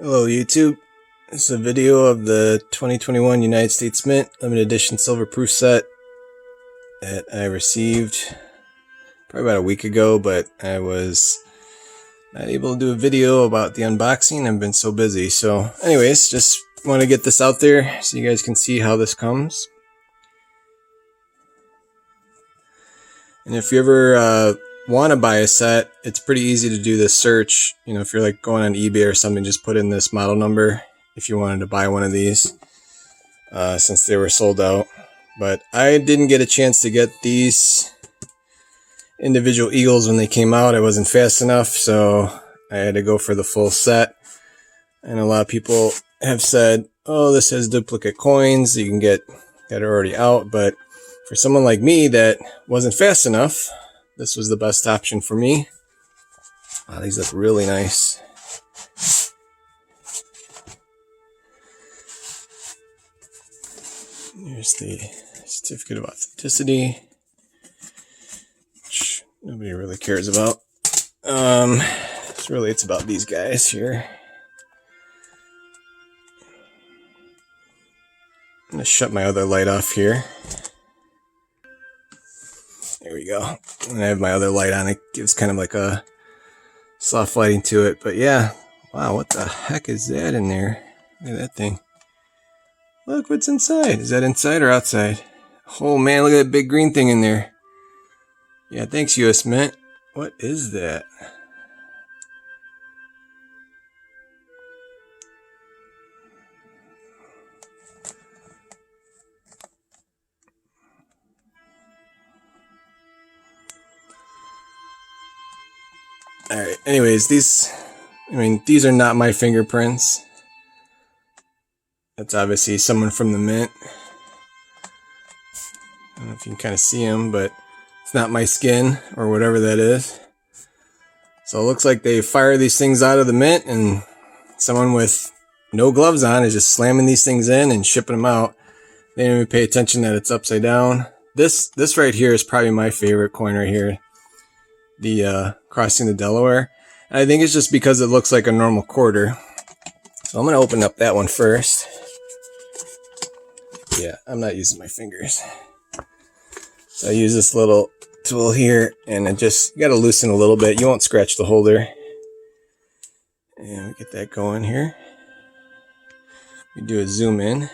Hello YouTube, this is a video of the 2021 United States Mint limited edition silver proof set that I received probably about a week ago, but I was not able to do a video about the unboxing. I've been so busy. So anyways, just want to get this out there so you guys can see how this comes. And if you ever want to buy a set, it's pretty easy to do this search. You know, if you're like going on eBay or something, just put in this model number if you wanted to buy one of these, since they were sold out. But I didn't get a chance to get these individual eagles when they came out. I wasn't fast enough, so I had to go for the full set. And a lot of people have said, oh, this has duplicate coins you can get that are already out. But for someone like me that wasn't fast enough, this was the best option for me. Wow, these look really nice. Here's the certificate of authenticity, which nobody really cares about. It's about these guys here. I'm gonna shut my other light off here. There we go. And I have my other light on. It gives kind of like a soft lighting to it. But yeah, wow, what the heck is that in there? Look at that thing. Look what's inside. Is that inside or outside? Oh man, look at that big green thing in there. Yeah, thanks US Mint. What is that? Alright, anyways, these are not my fingerprints. That's obviously someone from the Mint. I don't know if you can kind of see them, but it's not my skin or whatever that is. So it looks like they fire these things out of the Mint and someone with no gloves on is just slamming these things in and shipping them out. They didn't even pay attention that it's upside down. This right here is probably my favorite coin right here. The Crossing the Delaware. And I think it's just because it looks like a normal quarter. So I'm going to open up that one first. Yeah, I'm not using my fingers. So I use this little tool here, and it just, you got to loosen a little bit. You won't scratch the holder. And we get that going here. We do a zoom in.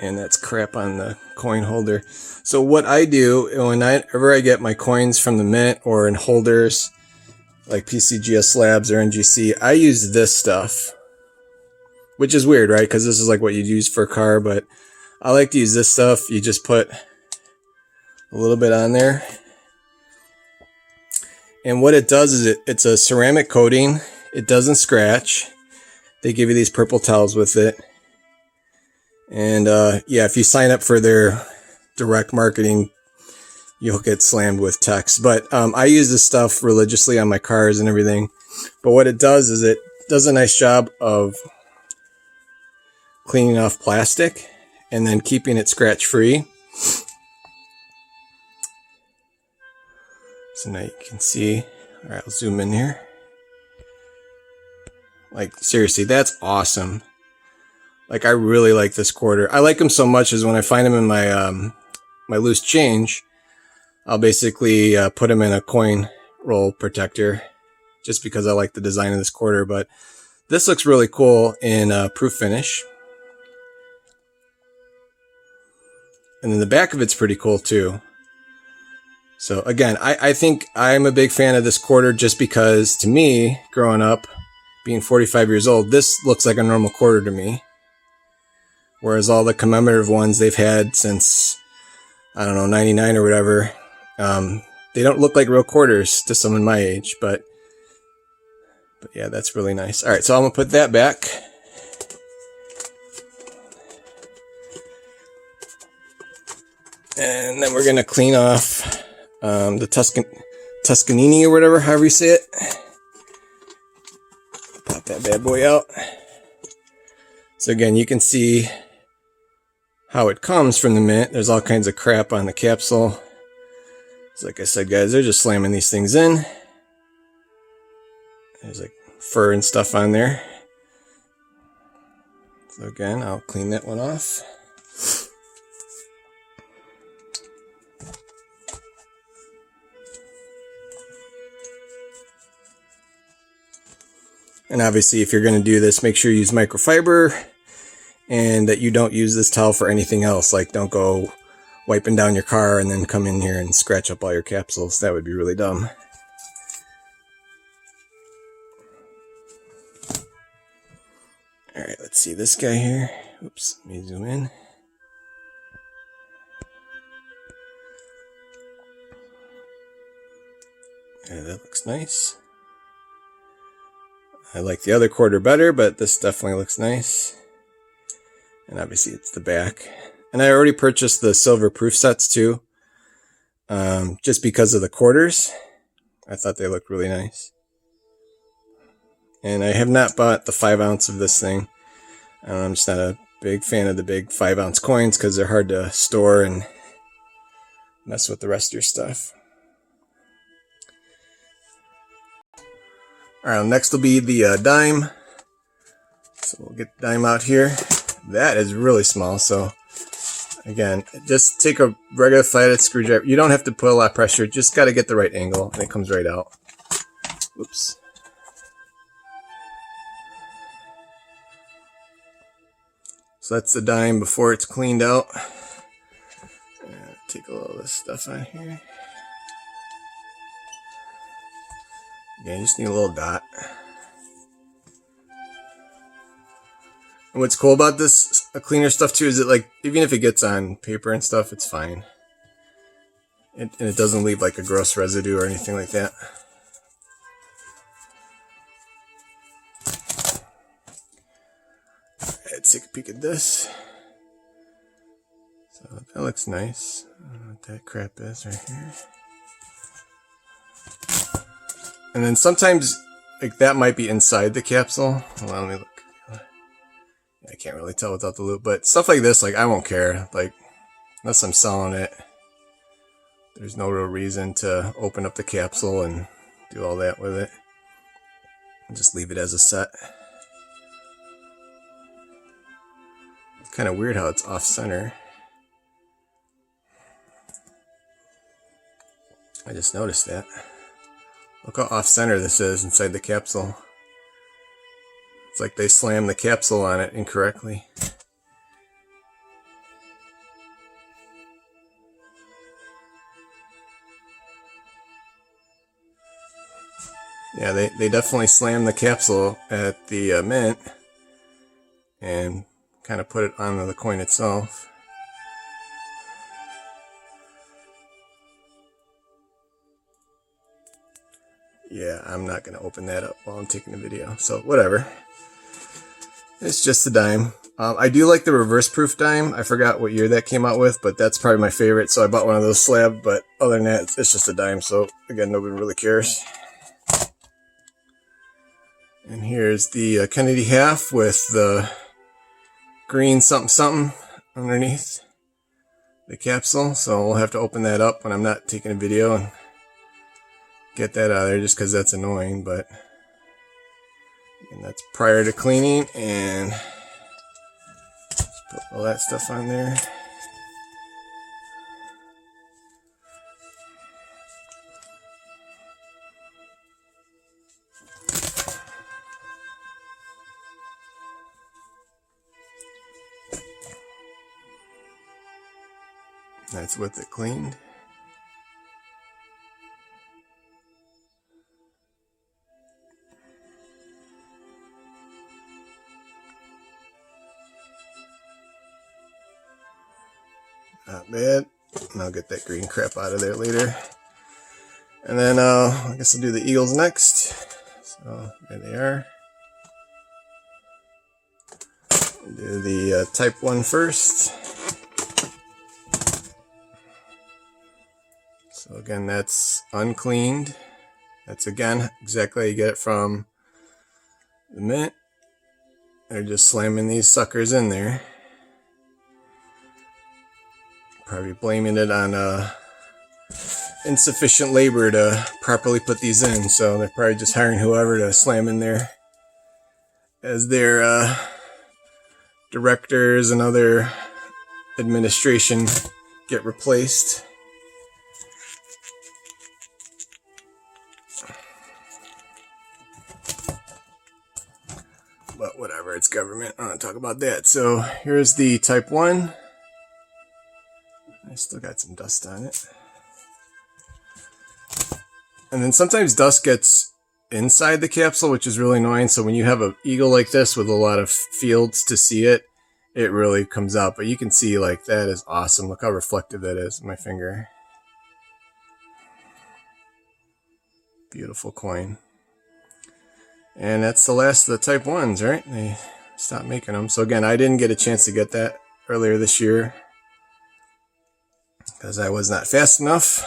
And that's crap on the coin holder. So what I do whenever I get my coins from the Mint or in holders like PCGS Labs or NGC, I use this stuff, which is weird, right? Because this is like what you'd use for a car, but I like to use this stuff. You just put a little bit on there, and what it does is it's a ceramic coating. It doesn't scratch. They give you these purple towels with it. And yeah, if you sign up for their direct marketing, you'll get slammed with text. But I use this stuff religiously on my cars and everything. But what it does is it does a nice job of cleaning off plastic and then keeping it scratch free. So now you can see. All right, I'll zoom in here. Like seriously, that's awesome. Like I really like this quarter. I like them so much as when I find them in my my loose change, I'll basically put them in a coin roll protector just because I like the design of this quarter. But this looks really cool in proof finish. And then the back of it's pretty cool too. So again, I think I'm a big fan of this quarter just because to me, growing up, being 45 years old, this looks like a normal quarter to me. Whereas all the commemorative ones they've had since, I don't know, 99 or whatever, they don't look like real quarters to someone my age. But yeah, that's really nice. All right, so I'm going to put that back. And then we're going to clean off the Tuscanini or whatever, however you say it. Pop that bad boy out. So again, you can see how it comes from the Mint. There's all kinds of crap on the capsule. So like I said, guys, they're just slamming these things in. There's like fur and stuff on there. So again, I'll clean that one off. And obviously, if you're going to do this, make sure you use microfiber and that you don't use this towel for anything else. Like, don't go wiping down your car and then come in here and scratch up all your capsules. That would be really dumb. Alright, let's see this guy here. Oops, let me zoom in. Yeah, that looks nice. I like the other quarter better, but this definitely looks nice. And obviously it's the back. And I already purchased the silver proof sets too. Just because of the quarters. I thought they looked really nice. And I have not bought the 5 ounce of this thing. I'm just not a big fan of the big 5 ounce coins because they're hard to store and mess with the rest of your stuff. Alright, next will be the dime. So we'll get the dime out here. That is really small, so again, just take a regular flathead screwdriver. You don't have to put a lot of pressure, just got to get the right angle, and it comes right out. Oops. So that's the dime before it's cleaned out. Take a little of this stuff on here. Yeah, you just need a little dot. And what's cool about this cleaner stuff too is that, like, even if it gets on paper and stuff, it's fine. And it doesn't leave like a gross residue or anything like that. Let's take a peek at this. So that looks nice. I don't know what that crap is right here. And then sometimes, like, that might be inside the capsule. Hold on, let me look. I can't really tell without the loop, but stuff like this, like, I won't care. Like, unless I'm selling it, there's no real reason to open up the capsule and do all that with it. I'll just leave it as a set. It's kind of weird how it's off center. I just noticed that. Look how off-center this is inside the capsule. It's like they slammed the capsule on it incorrectly. Yeah, they definitely slammed the capsule at the mint and kind of put it on the coin itself. Yeah, I'm not going to open that up while I'm taking the video, so whatever. It's just a dime. I do like the reverse proof dime. I forgot what year that came out with, but that's probably my favorite, so I bought one of those slab, but other than that, it's just a dime, so again, nobody really cares. And here's the Kennedy half with the green something something underneath the capsule, so we'll have to open that up when I'm not taking a video and get that out of there just because that's annoying, but and that's prior to cleaning, and just put all that stuff on there. That's with it cleaned. Not bad. And I'll get that green crap out of there later. And then I guess I'll do the eagles next. So there they are. I'll do the type 1 first. So again, that's uncleaned. That's again exactly how you get it from the mint. They're just slamming these suckers in there. Probably blaming it on insufficient labor to properly put these in, so they're probably just hiring whoever to slam in there as their directors and other administration get replaced. But whatever, it's government. I don't want to talk about that. So here's the Type 1. I still got some dust on it. And then sometimes dust gets inside the capsule, which is really annoying. So when you have an eagle like this with a lot of fields to see it, it really comes out. But you can see, like, that is awesome. Look how reflective that is in my finger. Beautiful coin. And that's the last of the Type 1s, right? They stopped making them. So again, I didn't get a chance to get that earlier this year because I was not fast enough.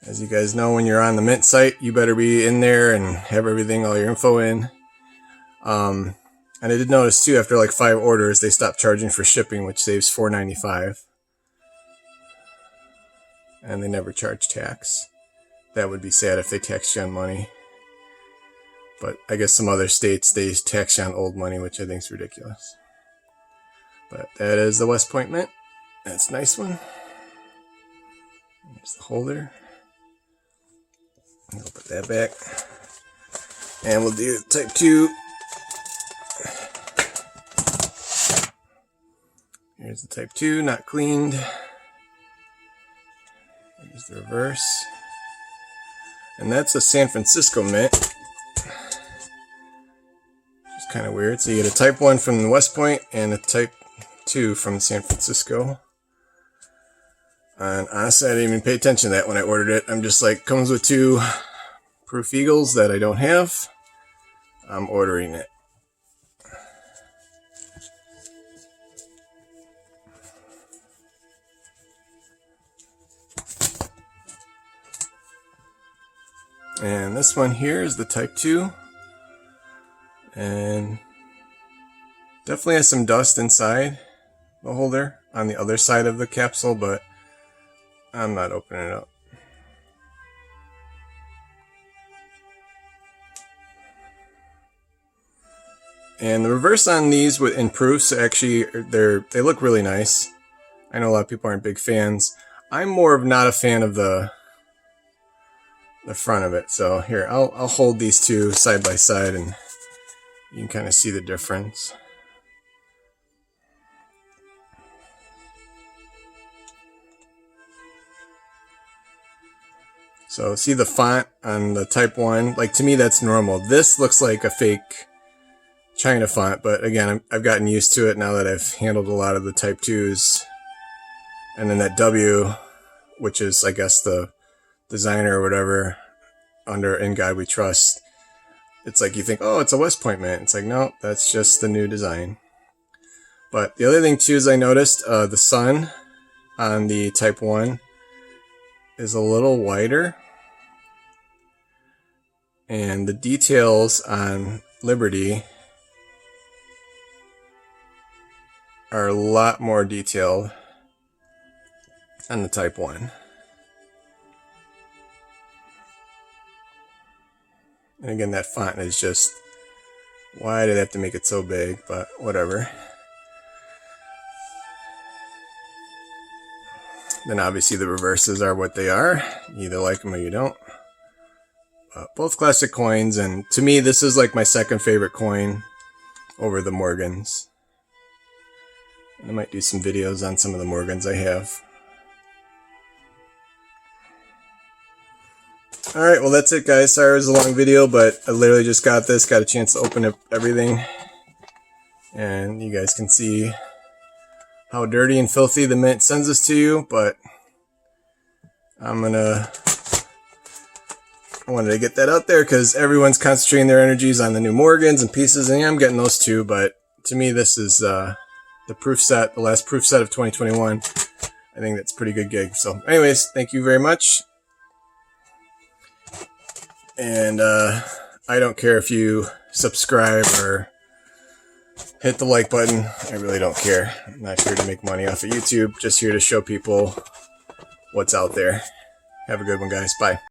As you guys know, when you're on the Mint site, you better be in there and have everything, all your info in. And I did notice too, after like 5 orders, they stopped charging for shipping, which saves $4.95. And they never charge tax. That would be sad if they taxed you on money. But I guess some other states, they tax you on old money, which I think is ridiculous. But that is the West Point Mint. That's a nice one. Here's the holder. I'll put that back. And we'll do Type 2. Here's the Type 2, not cleaned. Here's the reverse. And that's a San Francisco Mint. It's kind of weird. So you get a Type 1 from the West Point and a Type 2 from San Francisco. And honestly, I didn't even pay attention to that when I ordered it. I'm just like, comes with 2 proof eagles that I don't have. I'm ordering it. And this one here is the Type 2. And definitely has some dust inside the holder on the other side of the capsule, but I'm not opening it up. And the reverse on these in proofs, actually, they look really nice. I know a lot of people aren't big fans. I'm more of not a fan of the front of it. So here, I'll hold these 2 side by side and you can kind of see the difference. So see the font on the Type 1? Like, to me, that's normal. This looks like a fake China font, but again, I've gotten used to it now that I've handled a lot of the Type 2s. And then that W, which is, I guess, the designer or whatever under In God We Trust. It's like you think, oh, it's a West Point Mint. It's like, no, that's just the new design. But the other thing too is I noticed the sun on the Type 1 is a little wider. And the details on Liberty are a lot more detailed on the Type 1. And again, that font is just, why did they have to make it so big? But whatever. Then obviously the reverses are what they are. You either like them or you don't. Both classic coins, and to me this is like my second favorite coin over the Morgans. And I might do some videos on some of the Morgans I have. Alright, well that's it guys. Sorry it was a long video, but I literally just got this, got a chance to open up everything. And you guys can see how dirty and filthy the Mint sends this to you, but I wanted to get that out there because everyone's concentrating their energies on the new Morgans and pieces, and yeah, I'm getting those too, but to me this is the proof set, the last proof set of 2021. I think that's a pretty good gig. So anyways, thank you very much. And I don't care if you subscribe or hit the like button. I really don't care. I'm not here to make money off of YouTube. Just here to show people what's out there. Have a good one, guys. Bye.